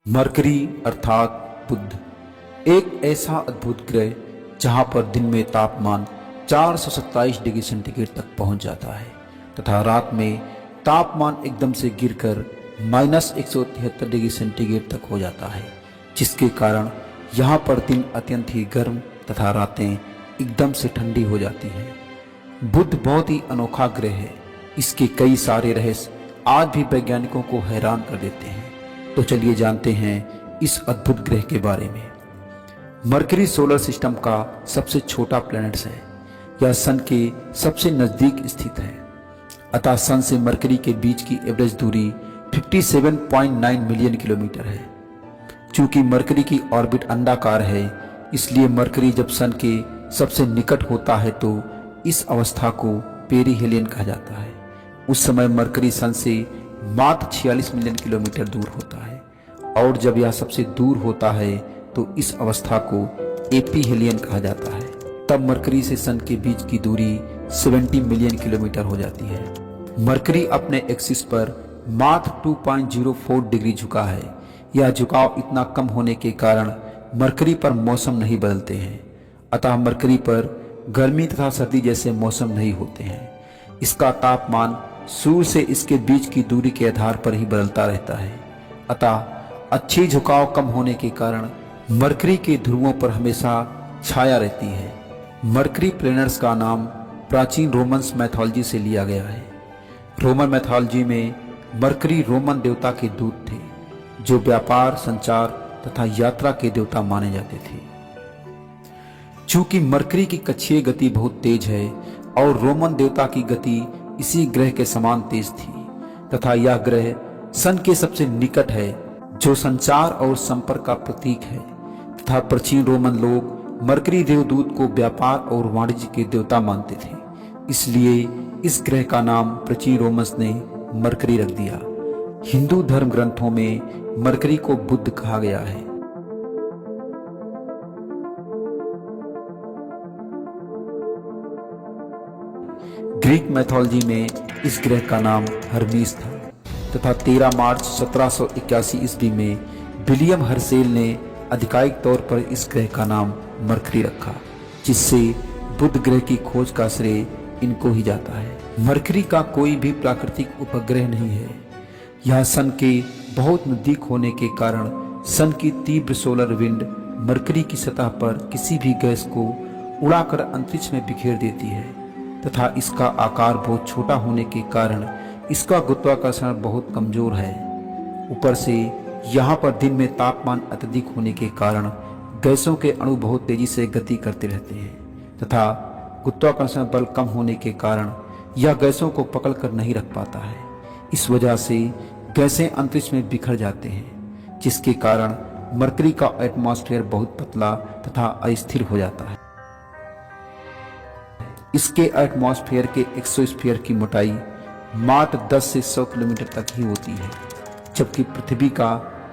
Mercury अर्थात बुध एक ऐसा अद्भुत ग्रह जहां पर दिन में तापमान 427 डिग्री सेंटीग्रेड तक पहुंच जाता है तथा रात में तापमान एकदम से गिरकर -173 डिग्री सेंटीग्रेड तक हो जाता है, जिसके कारण यहाँ पर दिन अत्यंत ही गर्म तथा रातें एकदम से ठंडी हो जाती हैं। बुध बहुत ही अनोखा ग्रह है। इसके कई सारे रहस्य आज भी वैज्ञानिकों को हैरान कर देते हैं। तो चलिए जानते हैं इस अद्भुत ग्रह के बारे में। मरकरी सोलर सिस्टम का सबसे छोटा प्लैनेट है। यह सन के सबसे नजदीक स्थित है, अतः सन से मरकरी के बीच की एवरेज दूरी 57.9 मिलियन किलोमीटर है। चूंकि मरकरी की ऑर्बिट अंडाकार है, इसलिए मरकरी जब सन के सबसे निकट होता है तो इस अवस्था को पेरिहेलियन कहा जाता है। उस समय मरकरी सन से मात्र 46 मिलियन किलोमीटर दूर होता है, और जब यह सबसे दूर होता है तो इस अवस्था को एपीहेलियन कहा जाता है। तब मरकरी से सन के बीच की दूरी 70 मिलियन किलोमीटर हो जाती है। मरकरी अपने एक्सिस पर मात्र 2.04 डिग्री झुका है। यह झुकाव इतना कम होने के कारण मरकरी पर मौसम नहीं बदलते हैं, अतः मरकरी पर गर्मी तथा सर्दी जैसे मौसम नहीं होते हैं। इसका तापमान सूर्य से इसके बीच की दूरी के आधार पर ही बदलता रहता है, अतः अच्छी झुकाव कम होने के कारण मरकरी के ध्रुवों पर हमेशा छाया रहती है। मरकरी प्लैनेट्स का नाम प्राचीन रोमन्स मैथोलॉजी से लिया गया है। रोमन मैथोलॉजी में मरकरी रोमन देवता के दूत थे, जो व्यापार, संचार तथा यात्रा के देवता माने जाते थे। चूंकि मरकरी की कक्षीय गति बहुत तेज है और रोमन देवता की गति इसी ग्रह के समान तेज थी, तथा यह ग्रह सन के सबसे निकट है, जो संचार और संपर्क का प्रतीक है, तथा प्राचीन रोमन लोग मरकरी देवदूत को व्यापार और वाणिज्य के देवता मानते थे। इसलिए इस ग्रह का नाम प्राचीन रोमन्स ने मरकरी रख दिया। हिंदू धर्म ग्रंथों में मरकरी को बुध कहा गया है। ग्रीक मैथोलॉजी में इस ग्रह का नाम हर्मीस था, तथा 13 मार्च 1781 ईस्वी में विलियम हर्शेल ने आधिकारिक तौर पर इस ग्रह का नाम मरकरी रखा, जिससे बुध ग्रह की खोज का श्रेय इनको ही जाता है। मरकरी का कोई भी प्राकृतिक उपग्रह नहीं है। यह सन के बहुत नजदीक होने के कारण सन की तीव्र सोलर विंड मरकरी की सतह पर किसी भी गैस को उड़ाकर अंतरिक्ष में बिखेर देती है, तथा इसका आकार बहुत छोटा होने के कारण इसका गुरुत्वाकर्षण बहुत कमजोर है। ऊपर से यहाँ पर दिन में तापमान अत्यधिक होने के कारण गैसों के अणु बहुत तेजी से गति करते रहते हैं, तथा गुरुत्वाकर्षण बल कम होने के कारण यह गैसों को पकड़कर नहीं रख पाता है। इस वजह से गैसें अंतरिक्ष में बिखर जाते हैं, जिसके कारण मरकरी का एटमॉस्फेयर बहुत पतला तथा अस्थिर हो जाता है। इसके एटमॉस्फेयर के एक्सोस्फीयर की मोटाई मात्र 10 से 100 किलोमीटर तक ही होती है, जबकि पृथ्वी का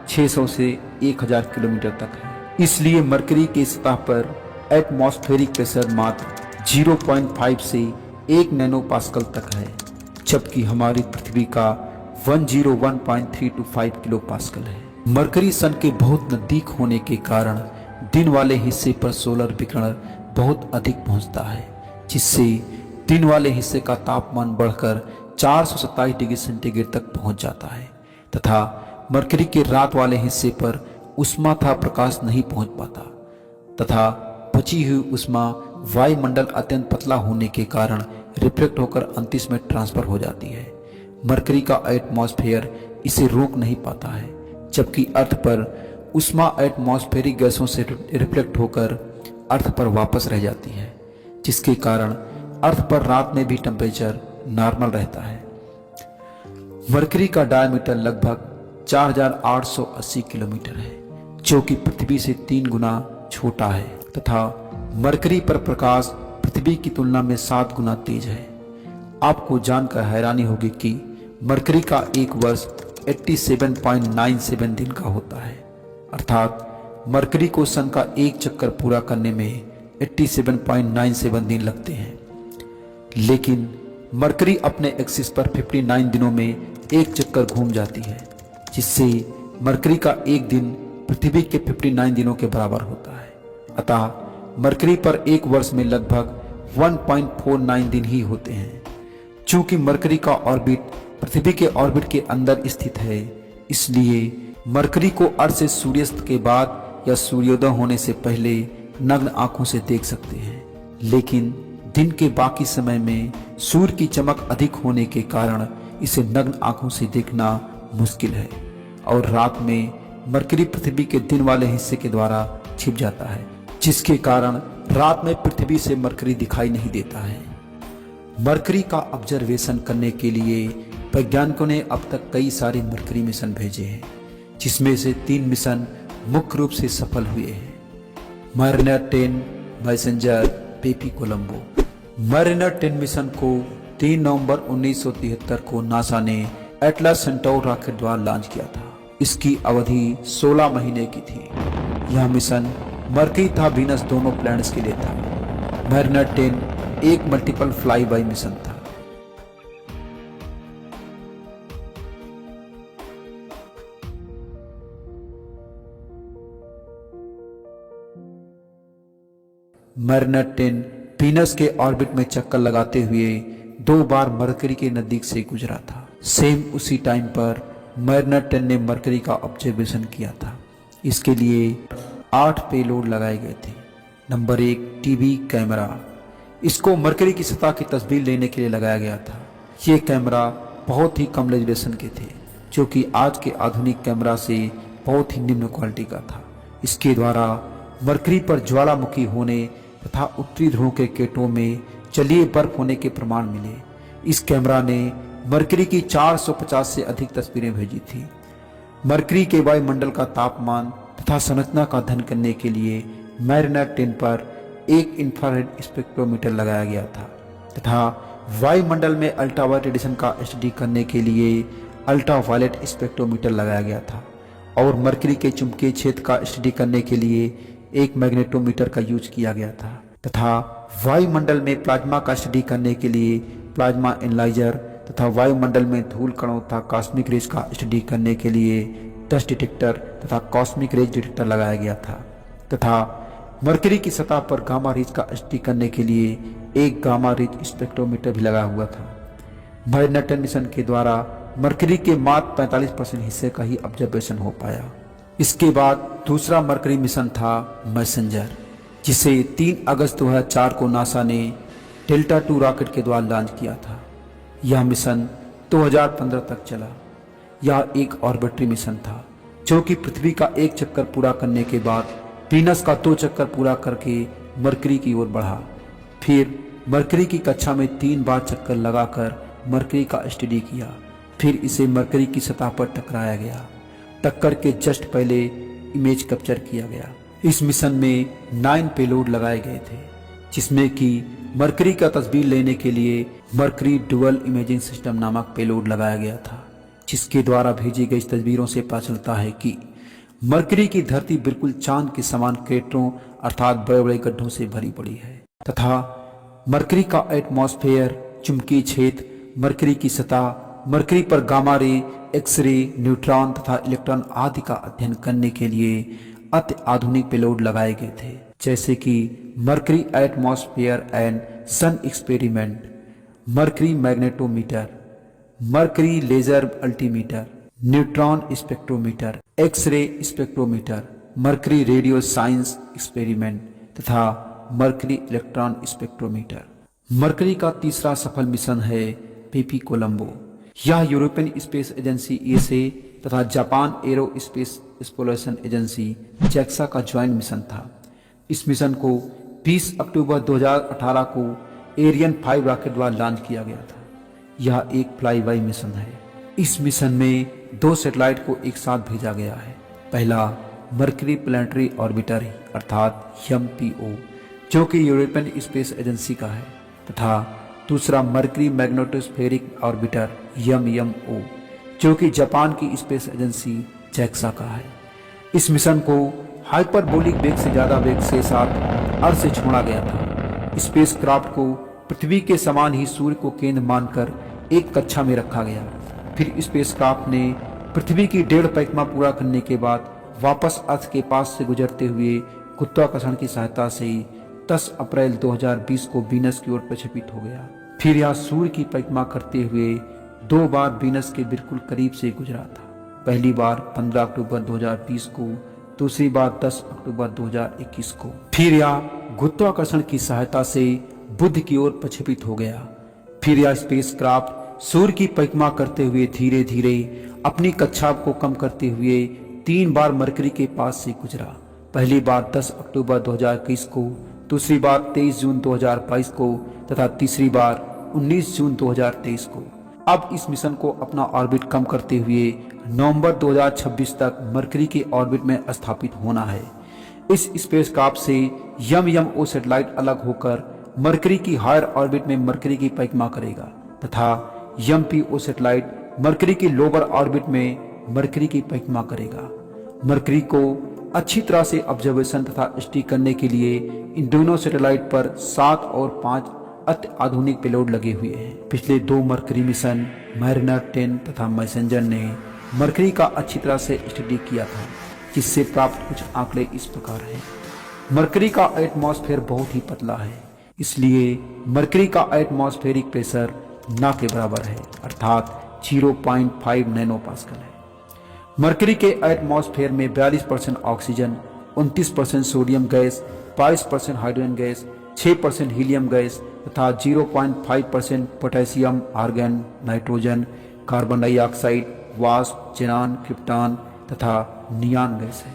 600 से 1000 किलोमीटर तक है। इसलिए मरकरी की सतह पर एटमॉस्फेरिक प्रेशर मात्र 0.5 से 1 नैनो पास्कल तक है, जबकि हमारी पृथ्वी का 101.325 किलो पास्कल है। मरकरी सन के बहुत नजदीक होने के कारण दिन वाले हिस्से पर सोलर विकिरण बहुत अधिक पहुंचता है, जिससे दिन वाले हिस्से का तापमान बढ़कर 427 डिग्री सेंटीग्रेड तक पहुंच जाता है, तथा मरकरी के रात वाले हिस्से पर उष्मा तथा प्रकाश नहीं पहुंच पाता, तथा बची हुई उष्मा वायुमंडल अत्यंत पतला होने के कारण रिफ्लेक्ट होकर अंतरिक्ष में ट्रांसफर हो जाती है। मरकरी का एटमॉस्फेयर इसे रोक नहीं पाता है, जबकि अर्थ पर उष्मा एटमॉस्फेरिक गैसों से रिफ्लेक्ट होकर अर्थ पर वापस रह जाती है, जिसके कारण अर्थ पर रात में भी टेम्परेचर नॉर्मल रहता है। मरकरी का डायमीटर लगभग 4880 किलोमीटर है, जो कि पृथ्वी से 3 गुना छोटा है, तथा मरकरी पर प्रकाश पृथ्वी की तुलना में 7 गुना तेज है। आपको जानकर हैरानी होगी कि मरकरी का एक वर्ष 87.97 दिन का होता है, अर्थात मरकरी को सन का एक चक्कर पूरा करने में 87.97 दिन लगते हैं। लेकिन मरकरी अपने एक्सिस पर 59 दिनों में एक चक्कर घूम जाती है, जिससे मरकरी का एक दिन पृथ्वी के 59 दिनों के बराबर होता है। अतः मरकरी पर एक वर्ष में लगभग 1.49 दिन ही होते हैं। चूंकि मरकरी का ऑर्बिट पृथ्वी के ऑर्बिट के अंदर स्थित है, इसलिए मरकरी को अर्थ से सूर्यास्त के बाद या सूर्योदय होने से पहले नग्न आंखों से देख सकते हैं। लेकिन दिन के बाकी समय में सूर्य की चमक अधिक होने के कारण इसे नग्न आंखों से देखना मुश्किल है और रात में मरकरी पृथ्वी के दिन वाले हिस्से के द्वारा छिप जाता है, जिसके कारण रात में पृथ्वी से मरकरी दिखाई नहीं देता है। मरकरी का ऑब्जर्वेशन करने के लिए वैज्ञानिकों ने अब तक कई सारे मरकरी मिशन भेजे हैं, जिसमें से 3 मिशन मुख्य रूप से सफल हुए हैं। Mariner 10, messenger, peppy Colombo. Mariner 10 mission को 3 नवंबर 1973 को नासा ने एटलस सेंटौर रॉकेट द्वारा लॉन्च किया था। इसकी अवधि 16 महीने की थी। यह मिशन मरकरी तथा वीनस दोनों प्लैनेट्स के लिए था। मरीनर 10 एक मल्टीपल फ्लाई बाय मिशन था। मरीनर 10 वीनस के ऑर्बिट में चक्कर लगाते हुए 2 बार मरकरी के नजदीक से गुजरा था। सेम उसी टाइम पर मरीनर 10 ने मरकरी का ऑब्जर्वेशन किया था। इसके लिए 8 पेलोड लगाए गए थे। Number 1, TV camera. इसको मरकरी की सतह की तस्वीर लेने के लिए लगाया गया था। ये कैमरा बहुत ही कम रेजोल्यूशन के थे, जो कि आज के आधुनिक कैमरा से बहुत ही निम्न क्वालिटी का था। इसके द्वारा मरकरी पर ज्वालामुखी होने तथा उत्तरी ध्रुव के केटों में जलीय बर्फ होने के प्रमाण मिले। इस कैमरा ने मरकरी की 450 से अधिक तस्वीरें भेजी थी। मरकरी के वायुमंडल का तापमान तथा संरचना का अध्ययन करने के लिए मरीनर 10 पर एक इंफ्रारेड स्पेक्ट्रोमीटर लगाया गया था तथा वायुमंडल में अल्ट्रावायलेट रेडिएशन का स्टडी करने के लिए अल्ट्रावायलेट स्पेक्ट्रोमीटर लगाया गया था और मरकरी के चुंबकीय क्षेत्र का स्टडी करने के लिए एक मैग्नेटोमीटर का यूज किया गया था तथा वायुमंडल में प्लाज्मा का स्टडी करने के लिए प्लाज्मा एनालाइजर तथा वायुमंडल में धूल कणों तथा कॉस्मिक रेज का स्टडी करने के लिए डस्ट डिटेक्टर तथा कॉस्मिक रेज डिटेक्टर लगाया गया था तथा मरकरी की सतह पर गामा रेज का स्टडी करने के लिए एक गामा रेज स्पेक्ट्रोमीटर भी लगा हुआ था। मरीनर 10 मिशन के द्वारा मरकरी के मात्र 45% हिस्से का ही ऑब्जर्वेशन हो पाया। इसके बाद दूसरा मरकरी मिशन था मैसेंजर, जिसे 3 अगस्त 2004 को नासा ने डेल्टा 2 रॉकेट के द्वारा लॉन्च किया था। यह मिशन 2015 तक चला। यह एक ऑर्बिटरी मिशन था, जो कि पृथ्वी का एक चक्कर पूरा करने के बाद वीनस का 2 चक्कर पूरा करके मरकरी की ओर बढ़ा। फिर मरकरी की कक्षा में 3 बार चक्कर लगाकर मरकरी का स्टडी किया। फिर इसे मरकरी की सतह पर टकराया गया। टक्कर के जस्ट पहले इमेज कैप्चर किया गया। इस मिशन में 9 पेलोड लगाए गए थे, जिसमें कि मरकरी का तस्वीर लेने के लिए मरकरी डुअल इमेजिंग सिस्टम नामक पेलोड लगाया गया था, जिसके द्वारा भेजी गई तस्वीरों से पता चलता है कि मरकरी की धरती बिल्कुल चांद के समान क्रेटरों अर्थात बड़े बड़े गड्ढों से भरी पड़ी है तथा मरकरी का एटमॉस्फेयर, चुंबकीय क्षेत्र, मरकरी की सतह, मरकरी पर गामा रे, एक्सरे, न्यूट्रॉन तथा इलेक्ट्रॉन आदि का अध्ययन करने के लिए अति आधुनिक पेलोड लगाए गए थे, जैसे कि Mercury atmosphere and sun experiment, Mercury magnetometer, Mercury laser altimeter, neutron spectrometer, x ray spectrometer, Mercury radio science experiment तथा मरकरी इलेक्ट्रॉन स्पेक्ट्रोमीटर। मरकरी का तीसरा सफल मिशन है पेपी कोलंबो। यह यूरोपियन स्पेस एजेंसी ईएसए तथा Japan aerospace exploration agency JAXA का joint mission था। इस मिशन को 20 अक्टूबर 2018 को एरियन 5 रॉकेट द्वारा लॉन्च किया गया था। यह एक फ्लाई बाय मिशन है। इस मिशन में 2 सैटेलाइट को एक साथ भेजा गया है। पहला मरकरी प्लैनेटरी ऑर्बिटर अर्थात MPO, जो कि यूरोपियन स्पेस एजेंसी का है, तथा दूसरा मरकरी मैग्नेटोस्फेरिक ऑर्बिटर MMO, जो कि जापान की स्पेस एजेंसी जैक्सा का है। इस मिशन को हाइपरबोलिक वेग से ज़्यादा वेग के साथ अर्थ से छोड़ा गया था। स्पेस क्राफ्ट को पृथ्वी के समान ही सूर्य को केंद्र मानकर एक कक्षा में रखा गया। फिर स्पेस क्राफ्ट ने पृथ्वी की 1.5 परिक्रमा पूरा करने के बाद वापस अर्थ के पास से गुजरते हुए गुरुत्वाकर्षण की सहायता से 10 अप्रैल 2020 को वीनस की ओर प्रक्षेपित हो गया। फिर यह सूर्य की परिक्रमा करते हुए 2 बार वीनस के बिल्कुल करीब से गुजरा था। पहली बार 15 अक्टूबर 2020 को, दूसरी बार 10 अक्टूबर 2021 को। फिर यह गुरुत्वाकर्षण की सहायता से बुध की ओर प्रक्षेपित हो गया। फिर यह स्पेसक्राफ्ट सूर्य की परिक्रमा करते हुए धीरे धीरे अपनी कक्षा को कम करते हुए 3 बार मरकरी के पास से गुजरा। पहली बार 10 अक्टूबर 2021 को, दूसरी बार 23 जून 2022 को तथा तीसरी बार 19 जून 2023 को। अब इस मिशन को अपना ऑर्बिट कम करते हुए नवंबर 2026 तक मरकरी के ऑर्बिट में स्थापित होना है। इस स्पेसक्राफ्ट से यम-यम-ओ सैटेलाइट अलग होकर मरकरी की हायर ऑर्बिट में मरकरी की परिक्रमा करेगा तथा यम-पी-ओ सैटेलाइट मरकरी की लोअर ऑर्बिट में मरकरी की परिक्रमा करेगा। मरकरी को अच्छी तरह से ऑब्जर्वेशन तथा स्टडी करने के लिए इन दोनों सैटेलाइट पर 7 और 5 अति आधुनिक पेलोड लगे हुए हैं। पिछले 2 मरकरी मिशन मैरिनर 10 तथा मैसेंजर ने मरकरी का अच्छी तरह से स्टडी किया था, जिससे प्राप्त कुछ आंकड़े इस प्रकार हैं। मरकरी का एटमॉस्फेयर बहुत ही पतला है, इसलिए मरकरी का एटमॉस्फेरिक प्रेशर ना के बराबर है, अर्थात 0.5 नैनोपास्कल है। मरकरी के एटमॉस्फेयर में 42% oxygen, 29% sodium gas, 22% hydrogen gas, 6% helium gas तथा 0.5% potassium, argon, nitrogen, carbon dioxide, वाष्प, ज़ेनान, क्रिप्टॉन तथा नियान गैस है।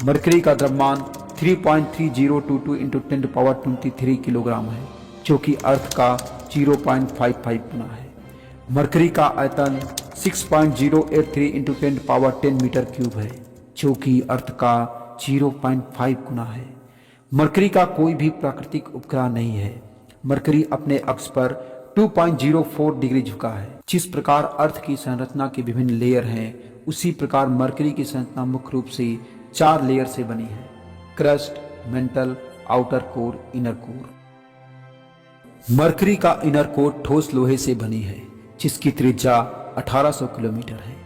मरकरी का द्रव्यमान 3.3022 × 10⁻23 किलोग्राम है, जो कि अर्थ का 0.55 गुना है। मरकरी का आयतन 6.083 × 10⁻10 मीटर क्यूब है, जो कि अर्थ का 0.5 गुना है। मरकरी का कोई भी प्राकृतिक उपग्रह नहीं है। मरकरी अपने अक्ष पर 2.04 डिग्री झुका है। जिस प्रकार अर्थ की संरचना के विभिन्न लेयर हैं, उसी प्रकार मरकरी की संरचना मुख्य रूप से 4 लेयर से बनी है: crust, mental, outer core, inner core. Mercury का इनर कोर ठोस लोहे से बनी है, जिसकी त्रिज्या 1800 किलोमीटर है।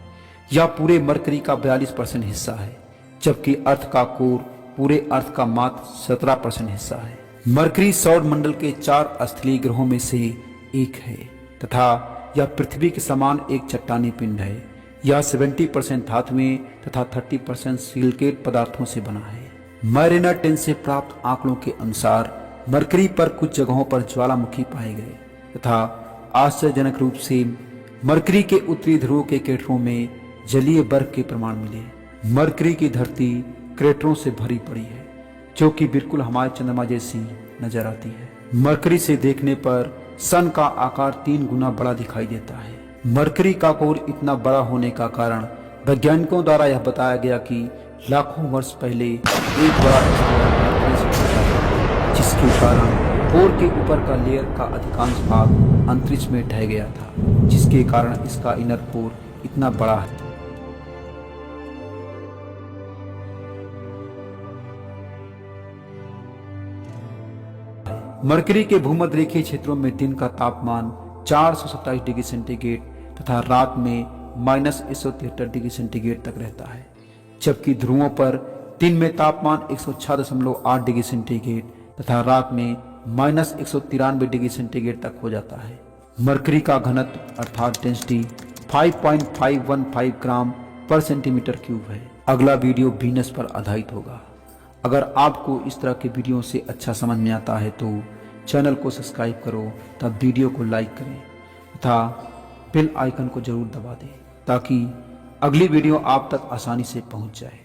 यह पूरे मरकरी का 42% हिस्सा है, जबकि अर्थ का कोर पूरे अर्थ का मात्र 17% हिस्सा है। मरकरी सौर मंडल के 4 स्थलीय ग्रहों में से एक है तथा यह पृथ्वी के समान एक चट्टानी पिंड है। यह 70% धातुएं तथा 30% सिलिकेट पदार्थों से बना है। मैरिनर 10 से प्राप्त आंकड़ों के अनुसार मरकरी पर कुछ जगहों पर ज्वालामुखी पाए गए तथा आश्चर्यजनक रूप से मरकरी के उत्तरी ध्रुव के क्रेटरों में जलीय बर्फ के प्रमाण मिले। मरकरी की धरती क्रेटरों से भरी पड़ी है, जो कि बिल्कुल हमारे चंद्रमा जैसी नजर आती है। मरकरी से देखने पर सन का आकार 3 गुना बड़ा दिखाई देता है। मरकरी का कोर इतना बड़ा होने का कारण वैज्ञानिकों द्वारा यह बताया गया कि लाखों वर्ष पहले एक बड़ा मरकरी से टूटा था, जिसके कारण कोर के ऊपर का लेयर का अधिकांश भाग अंतरिक्ष में ढह गया था, जिसके कारण इसका इनर कोर इतना बड़ा है। मरकरी के भूमध्य रेखीय क्षेत्रों में दिन का तापमान 427 डिग्री सेंटीग्रेड तथा रात में -173 डिग्री सेंटीग्रेड तक रहता है, जबकि ध्रुवों पर दिन में तापमान 106.8 डिग्री सेंटीग्रेड तथा रात में -193 डिग्री सेंटीग्रेड तक हो जाता है। मरकरी का घनत्व अर्थात डेंसिटी 5.515 ग्राम पर सेंटीमीटर क्यूब है। अगला वीडियो वीनस पर आधारित होगा। अगर आपको इस तरह के वीडियो से अच्छा समझ में आता है तो चैनल को सब्सक्राइब करो, तब वीडियो को लाइक करें तथा बेल आइकन को जरूर दबा दें, ताकि अगली वीडियो आप तक आसानी से पहुंच जाए।